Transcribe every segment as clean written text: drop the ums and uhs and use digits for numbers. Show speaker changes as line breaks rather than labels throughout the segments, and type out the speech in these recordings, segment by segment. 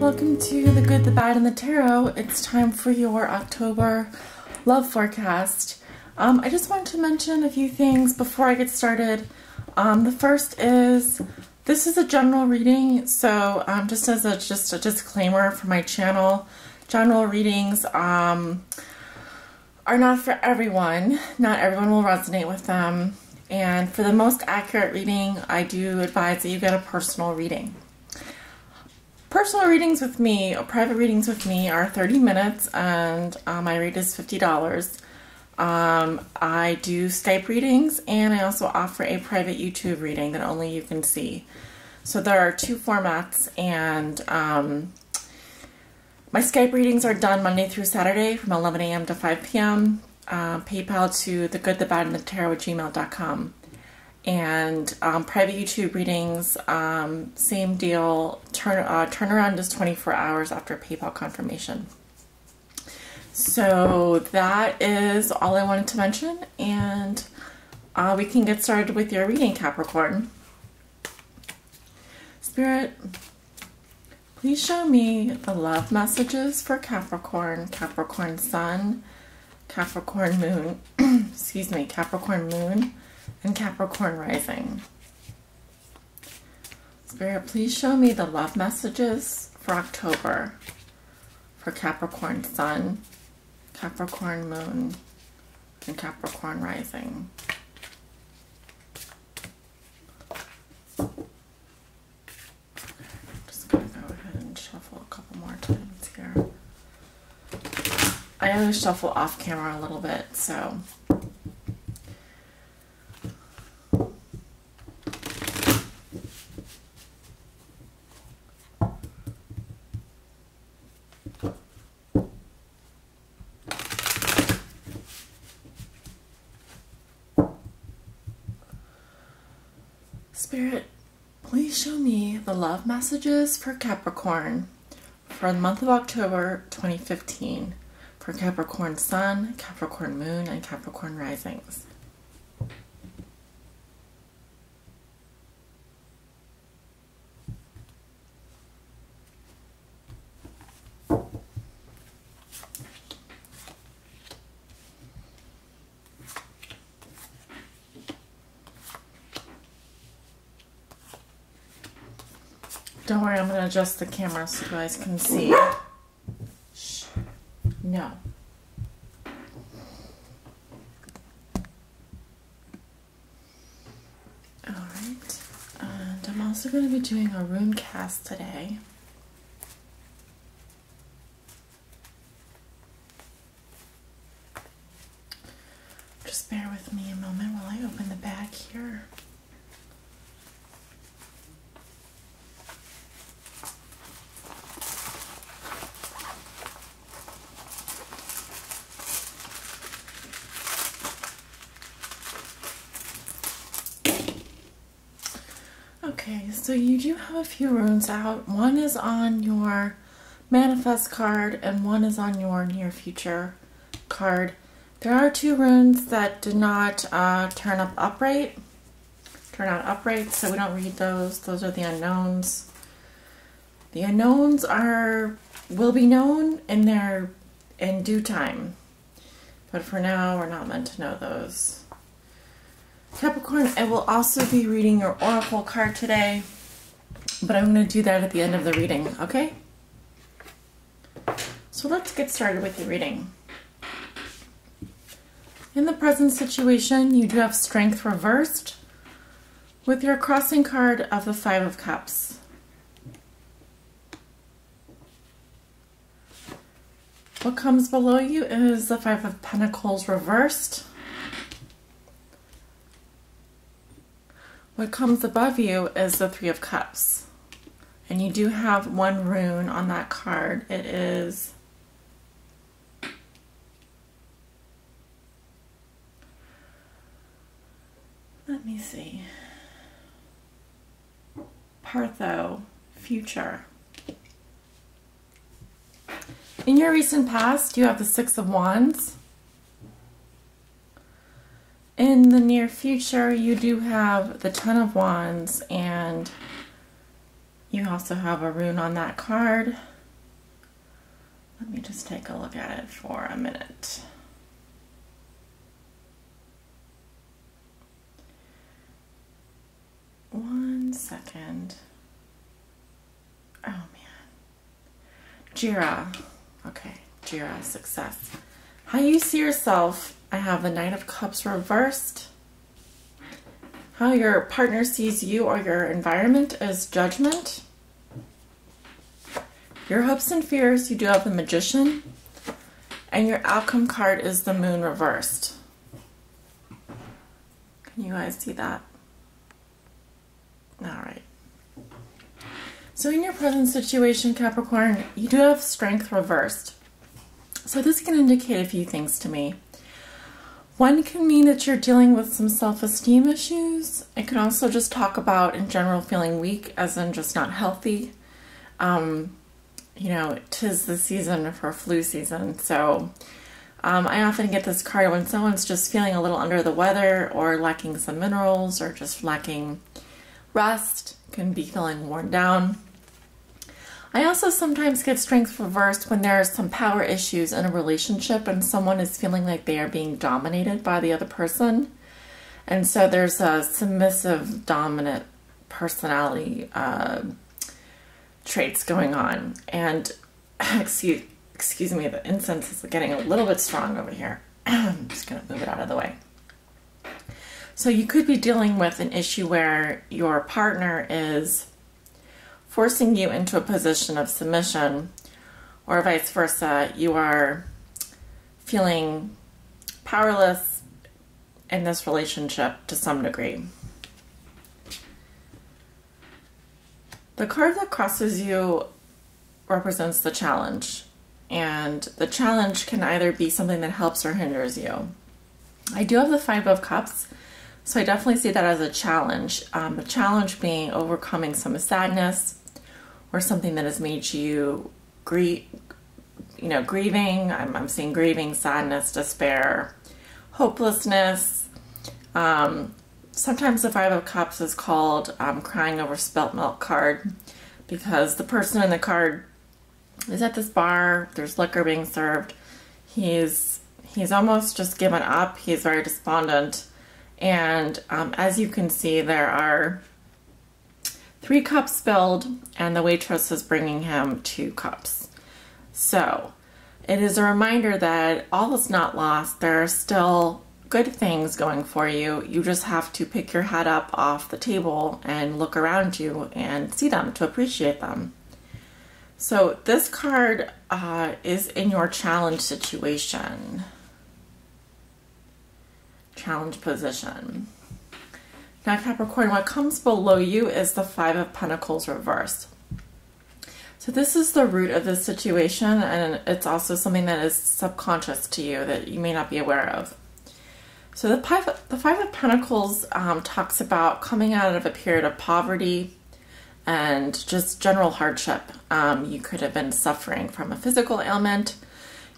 welcome to The Good, the Bad, and the Tarot. It's time for your October love forecast. I just wanted to mention a few things before I get started. The first is, this is a general reading, so just as a disclaimer for my channel, general readings are not for everyone. Not everyone will resonate with them. And for the most accurate reading, I do advise that you get a personal reading. Personal readings with me, or private readings with me, are 30 minutes, and my rate is $50. I do Skype readings, and I also offer a private YouTube reading that only you can see. So there are two formats, and my Skype readings are done Monday through Saturday from 11 a.m. to 5 p.m. PayPal to thegoodthebadandthetarot@gmail.com. And private YouTube readings, same deal. Turnaround is 24 hours after PayPal confirmation. So that is all I wanted to mention, and we can get started with your reading, Capricorn. Spirit, please show me the love messages for Capricorn, Capricorn Sun, Capricorn Moon, excuse me, Capricorn Moon, and Capricorn Rising. Spirit, please show me the love messages for October for Capricorn Sun, Capricorn Moon, and Capricorn Rising. I'm just going to go ahead and shuffle a couple more times here. I always shuffle off camera a little bit, so... Spirit, please show me the love messages for Capricorn for the month of October 2015 for Capricorn Sun, Capricorn Moon, and Capricorn Risings. Don't worry, I'm going to adjust the camera so you guys can see. Shh. No. Alright, and I'm also going to be doing a rune cast today. Just bear with me a moment while I open the bag here. Okay, so you do have a few runes out. One is on your manifest card and one is on your near future card. There are two runes that did not turn out upright, so we don't read those. Those are the unknowns. The unknowns will be known in due time, but for now we're not meant to know those. Capricorn, I will also be reading your oracle card today, but I'm going to do that at the end of the reading, okay? So let's get started with your reading. In the present situation, you do have strength reversed with your crossing card of the Five of Cups. What comes below you is the Five of Pentacles reversed. What comes above you is the Three of Cups. And you do have one rune on that card. It is let me see. Partho, future. In your recent past, you have the Six of Wands. In the near future, you do have the Ten of Wands, and you also have a rune on that card. Let me just take a look at it for a minute. One second. Oh man. Jira. Okay, Jira, success. How you see yourself. I have the Knight of Cups reversed. How your partner sees you or your environment is judgment. Your hopes and fears, you do have the Magician. And your outcome card is the Moon reversed. Can you guys see that? All right. So in your present situation, Capricorn, you do have Strength reversed. So this can indicate a few things to me. One can mean that you're dealing with some self-esteem issues. It can also just talk about, in general, feeling weak, as in just not healthy. You know, 'tis the season for flu season. So I often get this card when someone's just feeling a little under the weather or lacking some minerals or just lacking rest, can be feeling worn down. I also sometimes get Strength reversed when there are some power issues in a relationship and someone is feeling like they are being dominated by the other person. And so there's a submissive, dominant personality traits going on. And excuse me, the incense is getting a little bit strong over here. I'm just going to move it out of the way. So you could be dealing with an issue where your partner is forcing you into a position of submission, or vice versa. You are feeling powerless in this relationship to some degree. The card that crosses you represents the challenge, and the challenge can either be something that helps or hinders you. I do have the Five of Cups, so I definitely see that as a challenge. The challenge being overcoming some sadness or something that has made you grieving. I'm seeing grieving, sadness, despair, hopelessness. Sometimes the Five of Cups is called crying over spilt milk card, because the person in the card is at this bar, there's liquor being served. He's almost just given up. He's very despondent. And as you can see, there are 3 cups spilled and the waitress is bringing him 2 cups. So it is a reminder that all is not lost. There are still good things going for you. You just have to pick your head up off the table and look around you and see them to appreciate them. So this card is in your challenge situation. Challenge position. Now Capricorn, what comes below you is the Five of Pentacles reversed. So this is the root of this situation, and it's also something that is subconscious to you that you may not be aware of. So the Five of Pentacles talks about coming out of a period of poverty and just general hardship. You could have been suffering from a physical ailment.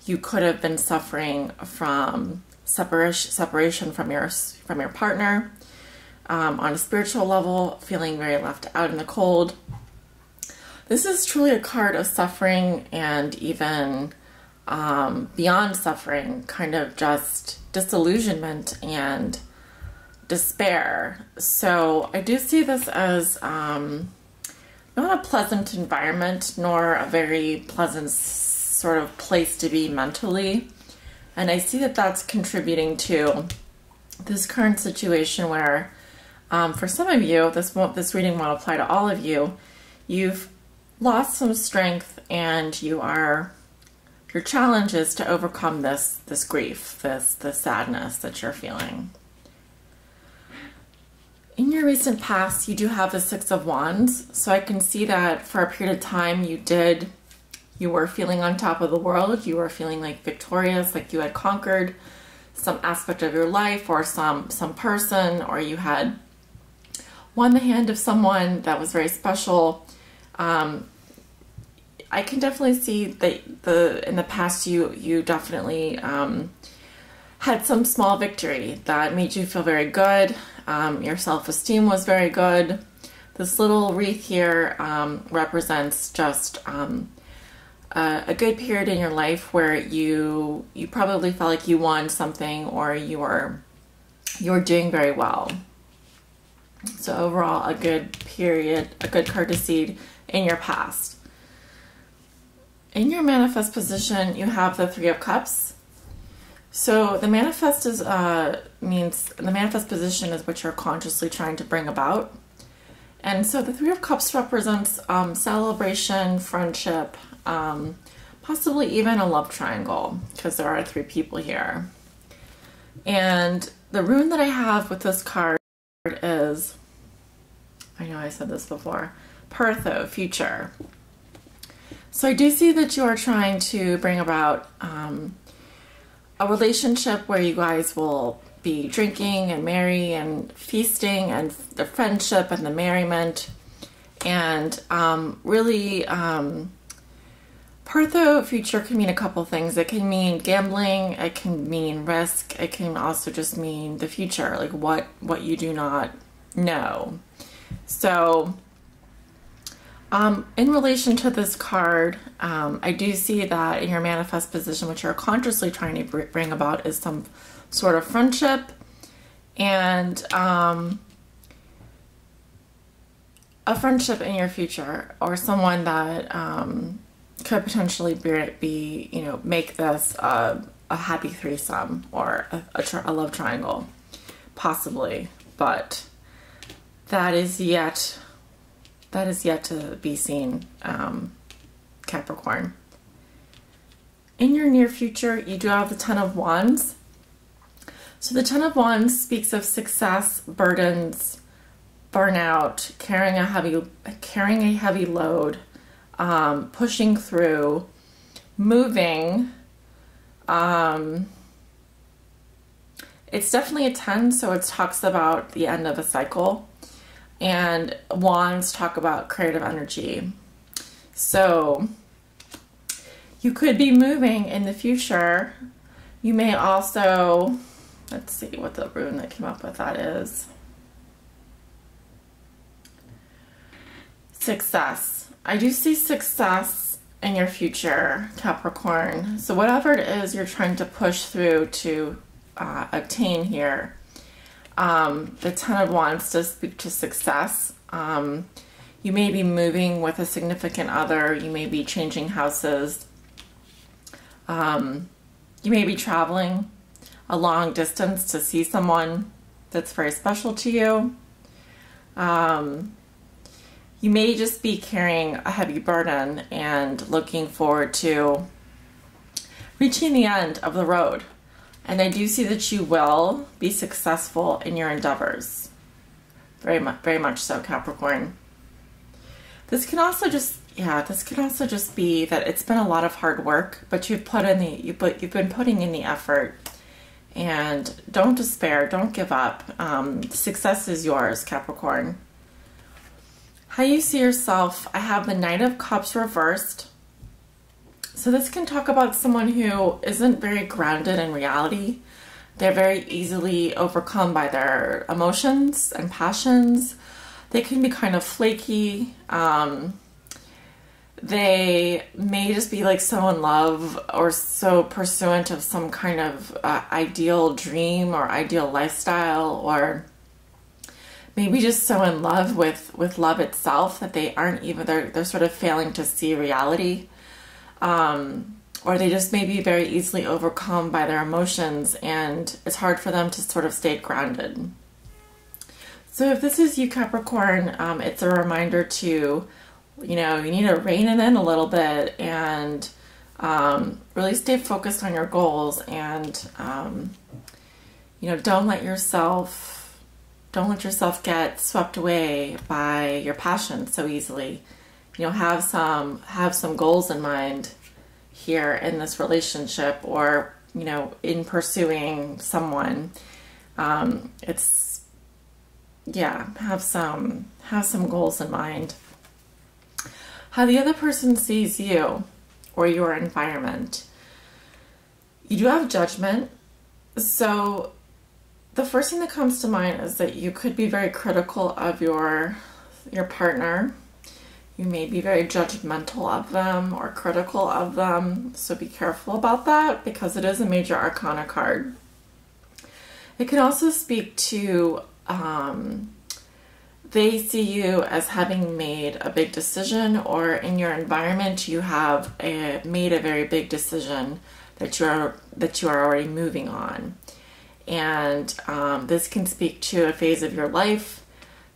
You could have been suffering from separation from your partner. On a spiritual level, feeling very left out in the cold. This is truly a card of suffering and even beyond suffering, kind of just disillusionment and despair. So I do see this as not a pleasant environment, nor a very pleasant sort of place to be mentally. And I see that that's contributing to this current situation where, for some of you, this reading won't apply to all of you. You've lost some strength, and your challenge is to overcome this grief, this sadness that you're feeling. In your recent past, you do have the Six of Wands, so I can see that for a period of time you were feeling on top of the world. You were feeling like victorious, like you had conquered some aspect of your life or some person, or you had won the hand of someone that was very special. I can definitely see that in the past you definitely had some small victory that made you feel very good. Your self-esteem was very good. This little wreath here represents just a good period in your life where you probably felt like you won something, or you were doing very well. So overall, a good period, a good card to see in your past. In your manifest position, you have the Three of Cups. So the manifest means the manifest position is what you're consciously trying to bring about. And so the Three of Cups represents celebration, friendship, possibly even a love triangle, because there are 3 people here. And the rune that I have with this card is, I know I said this before, Pertho, future. So I do see that you are trying to bring about a relationship where you guys will be drinking and merry and feasting, and the friendship and the merriment. And really, Pertho future can mean a couple things. It can mean gambling, it can mean risk, it can also just mean the future, like what you do not know. So in relation to this card, I do see that in your manifest position, what you're consciously trying to bring about is some sort of friendship and a friendship in your future, or someone that could potentially be, you know, make this a happy threesome or a love triangle, possibly, but that is yet to be seen, Capricorn. In your near future, you do have the Ten of Wands. So the Ten of Wands speaks of success, burdens, burnout, carrying a heavy load, pushing through, moving. It's definitely a 10, so it talks about the end of a cycle. And Wands talk about creative energy. So you could be moving in the future. You may also, let's see what the rune that came up with that is. Success. I do see success in your future, Capricorn. So whatever it is you're trying to push through to obtain here, the Ten of Wands does speak to success. You may be moving with a significant other. You may be changing houses. You may be traveling a long distance to see someone that's very special to you. You may just be carrying a heavy burden and looking forward to reaching the end of the road. And I do see that you will be successful in your endeavors. Very much so, Capricorn. This can also just be that it's been a lot of hard work, but you've been putting in the effort. And don't despair, don't give up. Success is yours, Capricorn. How you see yourself, I have the Knight of Cups reversed. So this can talk about someone who isn't very grounded in reality. They're very easily overcome by their emotions and passions. They can be kind of flaky. They may just be like so in love or so pursuant of some kind of ideal dream or ideal lifestyle, or maybe just so in love with love itself that they aren't even, they're sort of failing to see reality. Or they just may be very easily overcome by their emotions, and it's hard for them to sort of stay grounded. So if this is you, Capricorn, it's a reminder to, you know, you need to rein it in a little bit and really stay focused on your goals, and you know, don't let yourself get swept away by your passion so easily. You know, have some goals in mind here in this relationship, or, you know, in pursuing someone. Have some goals in mind. How the other person sees you or your environment. You do have judgment. So the first thing that comes to mind is that you could be very critical of your partner. You may be very judgmental of them or critical of them, so be careful about that because it is a major arcana card. It can also speak to they see you as having made a big decision, or in your environment you have made a very big decision that you are already moving on. And this can speak to a phase of your life.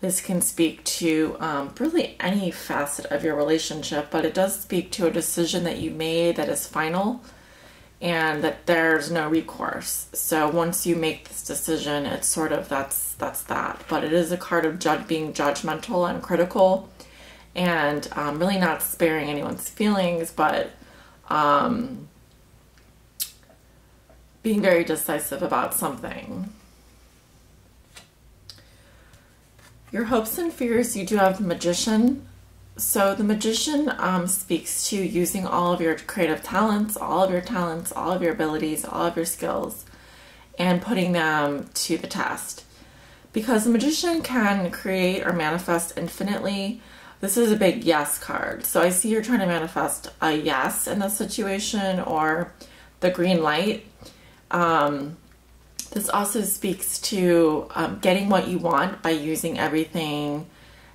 This can speak to really any facet of your relationship, but it does speak to a decision that you made that is final and that there's no recourse. So once you make this decision, it's sort of that's that. But it is a card of being judgmental and critical, and really not sparing anyone's feelings, but being very decisive about something. Your hopes and fears, you do have the Magician. So the Magician speaks to using all of your creative talents, all of your abilities, all of your skills, and putting them to the test. Because the Magician can create or manifest infinitely. This is a big yes card. So I see you're trying to manifest a yes in this situation, or the green light. This also speaks to getting what you want by using everything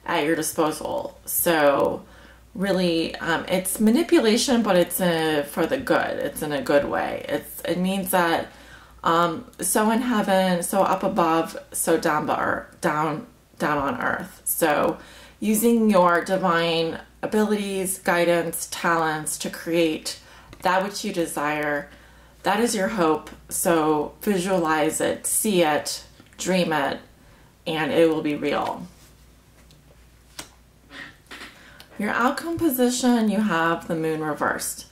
at your disposal. So really, it's manipulation, but it's for the good. It's in a good way. It means that so in heaven, so up above, so down on earth. So using your divine abilities, guidance, talents to create that which you desire. That is your hope. So visualize it, see it, dream it, and it will be real. Your outcome position, you have the Moon reversed.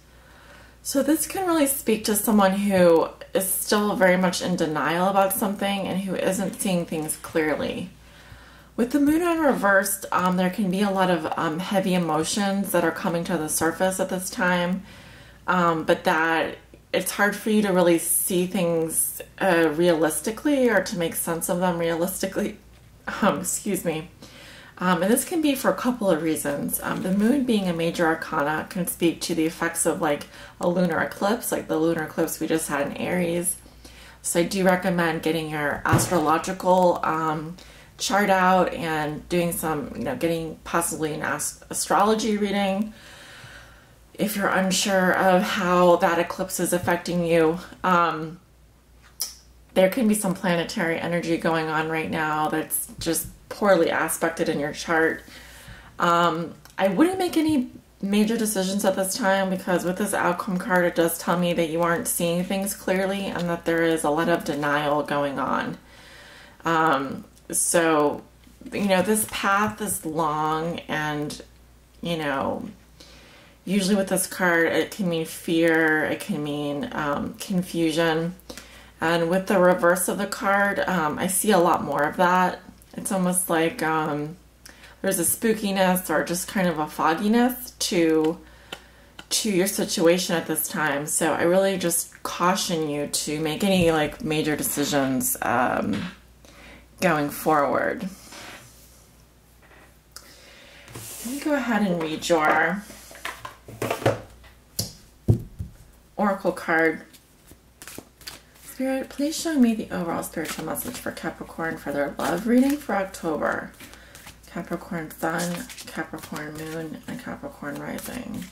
So this can really speak to someone who is still very much in denial about something and who isn't seeing things clearly. With the Moon in reversed, there can be a lot of heavy emotions that are coming to the surface at this time, but that it's hard for you to really see things realistically, or to make sense of them realistically. Excuse me. And this can be for a couple of reasons. The Moon being a major arcana can speak to the effects of like a lunar eclipse, like the lunar eclipse we just had in Aries. So I do recommend getting your astrological chart out and doing some, getting possibly an astrology reading if you're unsure of how that eclipse is affecting you. There can be some planetary energy going on right now that's just poorly aspected in your chart. I wouldn't make any major decisions at this time, because with this outcome card, it does tell me that you aren't seeing things clearly and that there is a lot of denial going on. So, this path is long, and, usually with this card, it can mean fear, it can mean confusion. And with the reverse of the card, I see a lot more of that. It's almost like there's a spookiness or just kind of a fogginess to your situation at this time. So I really just caution you to make any major decisions going forward. Let me go ahead and read your Oracle card. Spirit, please show me the overall spiritual message for Capricorn for their love reading for October. Capricorn Sun, Capricorn Moon, and Capricorn Rising.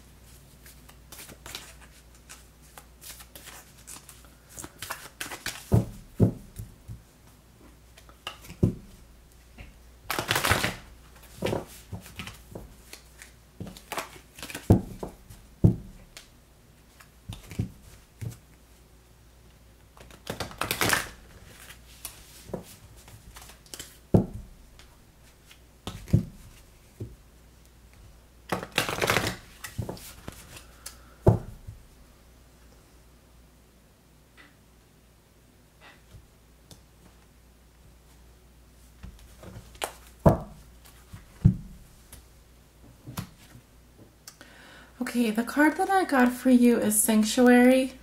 Okay, the card that I got for you is Sanctuary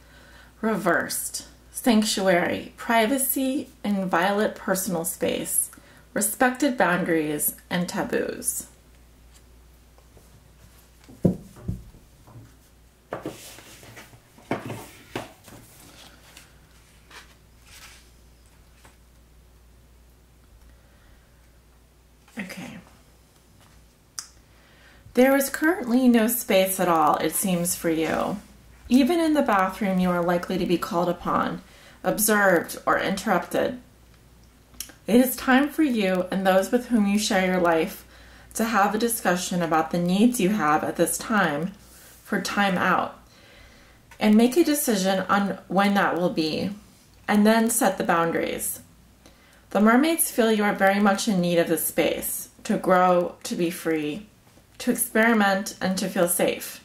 reversed. Sanctuary, privacy, inviolate personal space, respected boundaries, and taboos. There is currently no space at all, it seems, for you. Even in the bathroom, you are likely to be called upon, observed, or interrupted. It is time for you and those with whom you share your life to have a discussion about the needs you have at this time for time out, and make a decision on when that will be, and then set the boundaries. The mermaids feel you are very much in need of this space to grow, to be free, to experiment, and to feel safe.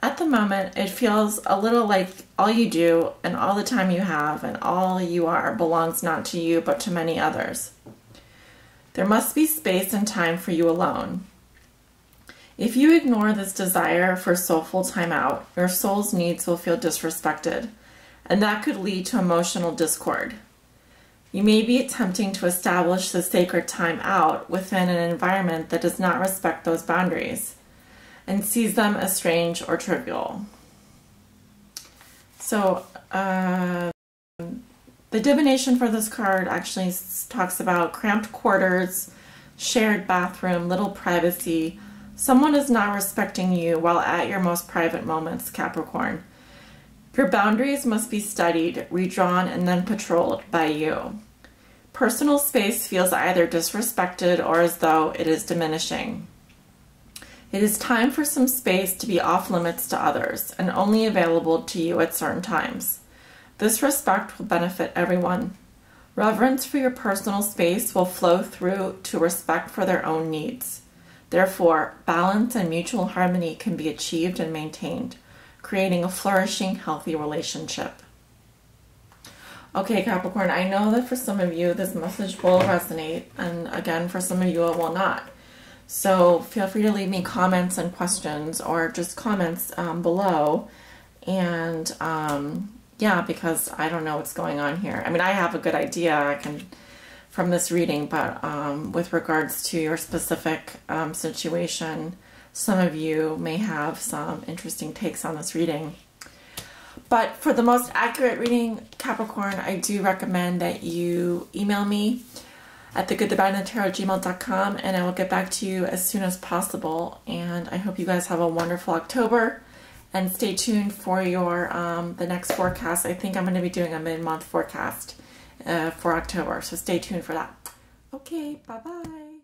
At the moment, it feels a little like all you do and all the time you have and all you are belongs not to you but to many others. There must be space and time for you alone. If you ignore this desire for soulful time out, your soul's needs will feel disrespected, and that could lead to emotional discord. You may be attempting to establish the sacred time out within an environment that does not respect those boundaries and sees them as strange or trivial. So, the divination for this card actually talks about cramped quarters, shared bathroom, little privacy. Someone is not respecting you while at your most private moments, Capricorn. Your boundaries must be studied, redrawn, and then patrolled by you. Personal space feels either disrespected or as though it is diminishing. It is time for some space to be off limits to others and only available to you at certain times. This respect will benefit everyone. Reverence for your personal space will flow through to respect for their own needs. Therefore, balance and mutual harmony can be achieved and maintained, creating a flourishing, healthy relationship. Okay, Capricorn, I know that for some of you this message will resonate, and again, for some of you it will not. So feel free to leave me comments and questions, or just comments below. And yeah, because I don't know what's going on here. I mean, I have a good idea from this reading, but with regards to your specific situation, some of you may have some interesting takes on this reading. But for the most accurate reading, Capricorn, I do recommend that you email me at thegoodthebadandthetarot@gmail.com, and I will get back to you as soon as possible. And I hope you guys have a wonderful October, and stay tuned for your the next forecast. I think I'm going to be doing a mid-month forecast for October, so stay tuned for that. Okay, bye-bye.